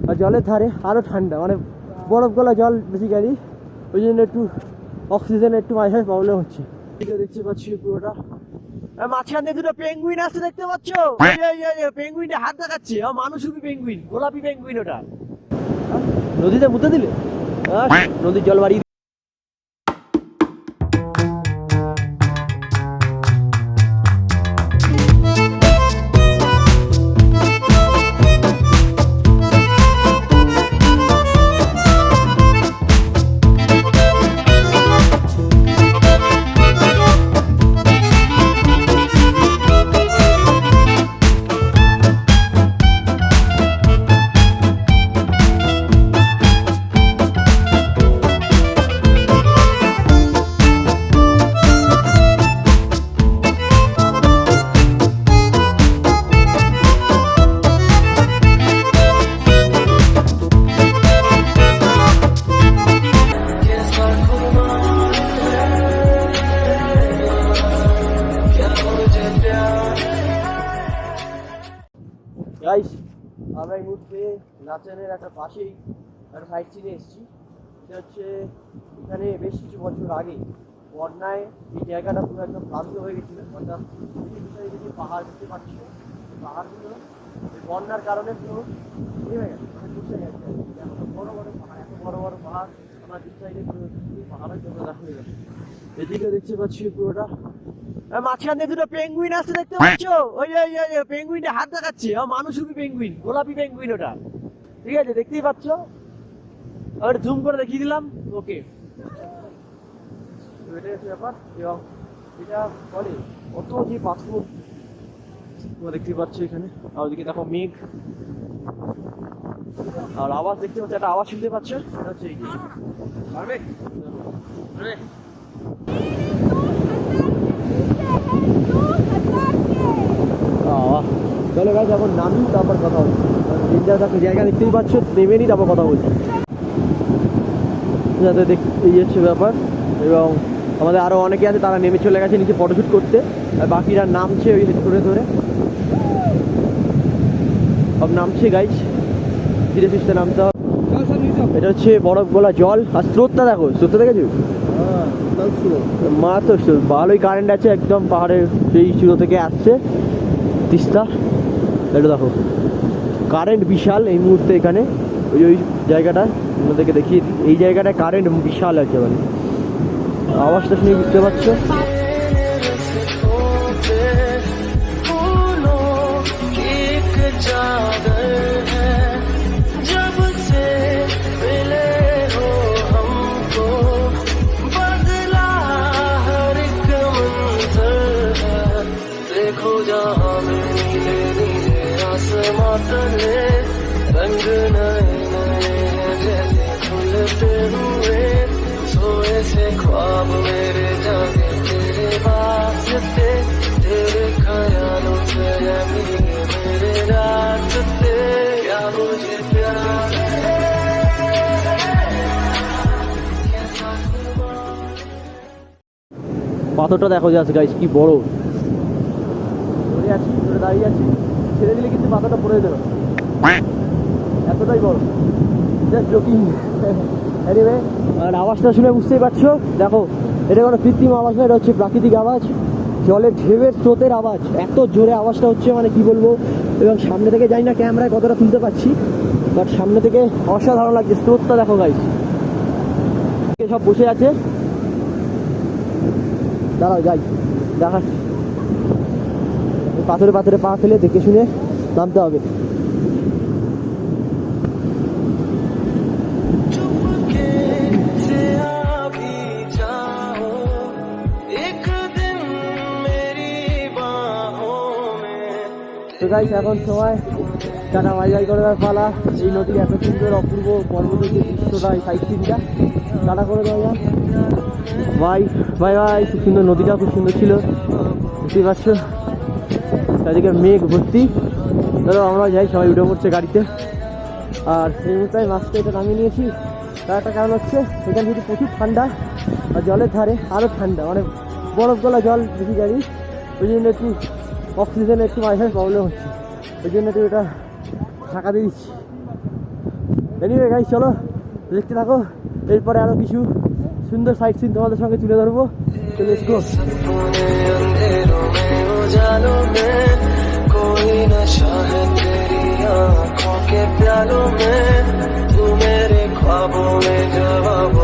আর জলের ধারে আরও ঠান্ডা, মানে বরফ গলা জল বেসিক্যালি, ওই জন্য একটু অক্সিজেনের একটু মাঝে মাঝে প্রবলেম হচ্ছে। দেখতে পাচ্ছি পুরোটা মাঝখান দিয়ে দুটো পেঙ্গুইন আসতে দেখতে পাচ্ছ, পেঙ্গুইনটা হাত দেখাচ্ছে, মানুষরূপী পেঙ্গুইন, গোলাপি পেঙ্গুইন। ওটা নদীতে মুতে দিলে নদীর জল বাড়িয়ে গাইস। আমরা এই মুহূর্তে নাচানের একটা পাশেই একটা সাইট সিনে এসেছি। এটা হচ্ছে এখানে বেশ কিছু বছর আগে বন্যায় এই জায়গাটা পুরো একদম প্লাবিত হয়ে গেছিলো। অর্থাৎ কিছু পাহাড় দেখতে পাচ্ছি, পাহাড়গুলো বন্যার কারণে পুরো হয়ে গেছে, বুঝতে গেছে। এত বড় বড় পাহাড়, এত বড় বড় পাহাড় আমার দু সাইডে পুরো পাহাড়ের জন্য দেখা হয়ে গেছে। এদিকে দেখতে পাচ্ছি পুরোটা মাঝখান দিয়ে দুটো পেঙ্গুইন আসতে দেখতে পাচ্ছ, ওই পেঙ্গুইনটা হাত দেখাচ্ছে, মানুষরূপী পেঙ্গুইন, গোলাপি পেঙ্গুইন। ওটা ঠিক আছে, দেখতেই পাচ্ছ, আর জুম করে দেখিয়ে দিলাম। ওকে, এটাই হচ্ছে ব্যাপার। এবং এটা বলে কত যে পাথর দেখতে পাচ্ছ এখানে। আর ওদিকে দেখো মেঘ, আর আওয়াজ দেখতে পাচ্ছ, একটা আওয়াজ শুনতে পাচ্ছ, এটা হচ্ছে এই পারবে। চলো গাইস, এখন নামি তারপর কথা বলছি। জায়গা দেখতেই পাচ্ছ, নেমে নি তারপর কথা বলছি। যাতে এই হচ্ছে ব্যাপার। এবং আমাদের আরও অনেকে আছে, তারা নেমে চলে গেছে নিচে ফটোশ্যুট করতে, আর বাকিরা নামছে ওই ধরে ধরে সব নামছে গাইস, ধীরে সুস্থে নামতে হবে। এটা হচ্ছে বরফ গলা জল, আর স্রোতটা দেখো, স্রোতটা দেখেছো মা? তো ভালোই কারেন্ট আছে, একদম পাহাড়ের সেই চূড়ো থেকে আসছে তিস্তা। এটা দেখো কারেন্ট বিশাল এই মুহূর্তে এখানে। ওই জায়গাটা আপনাদেরকে দেখিয়ে দিই, এই জায়গাটায় কারেন্ট বিশাল আছে, মানে আওয়াজটা শুনে বুঝতে পারছো। रंग नए नए जैसे खुलते हुए, सोए से ख्वाब मेरे जागे तेरे वास्ते, तेरे ख्यालों से मेरे रास्ते, क्या मुझे प्यार পাথরটা দেখো জাস্ট গাইস, কি বড়। আছি দাঁড়িয়ে আছি, ছেড়ে দিলে কিন্তু পাথরটা পড়ে দেবে, এতটাই বড়। Just joking. এনিওয়ে, আর আওয়াজটা শুনে বুঝতেই পারছো, দেখো এটা কোনো কৃত্রিম আওয়াজ না, এটা হচ্ছে প্রাকৃতিক আওয়াজ, জলের ঢেউয়ের স্রোতের আওয়াজ। এত জোরে আওয়াজটা হচ্ছে, মানে কি বলবো। এবং সামনে থেকে জানি না ক্যামেরায় কতটা তুলতে পারছি, বাট সামনে থেকে অসাধারণ লাগছে। স্রোতটা দেখো গাইস, সব বসে আছে। দাঁড়াও যাই দেখাচ্ছি। পাথরে পাথরে পা ফেলে দেখে শুনে নামতে হবে। তো গাইস, এখন সময় টাটা বাই বাই করে দেওয়ার পালা। এই নদীর এত সুন্দর অপূর্ব পর্বতের যে দৃশ্যটা, এই সাইড সিনটা টাটা করে দেওয়া যায়। Bye bye bye. খুব সুন্দর, নদীটা খুব সুন্দর ছিল, বুঝতেই পারছো। চারিদিকে মেঘ ভর্তি। ধরো আমরা যাই, সবাই উঠে পড়ছে গাড়িতে। আর সেই মুহূর্তে মাছটা এটা নামিয়ে নিয়েছি। তার একটা কারণ হচ্ছে এখানে যদি প্রচুর ঠান্ডা, আর জলের ধারে আরও ঠান্ডা, মানে বরফ গলা জল বেশি গাড়ি, ওই জন্য একটু অক্সিজেনের একটু মাঝে প্রবলেম হচ্ছে। ওই জন্য একটু এটা ঢাকা দিয়ে দিচ্ছি। এনিওয়ে গাইস চলো দেখতে থাকো, এরপরে আরো কিছু সুন্দর সাইট সিন তোমাদের সঙ্গে তুলে ধরবো। তো লেটস গো। सपने अंधेरों में उजालों में कोई नशा है तेरी आंखों के प्यालों में, तू मेरे ख्वाबों में जवाबों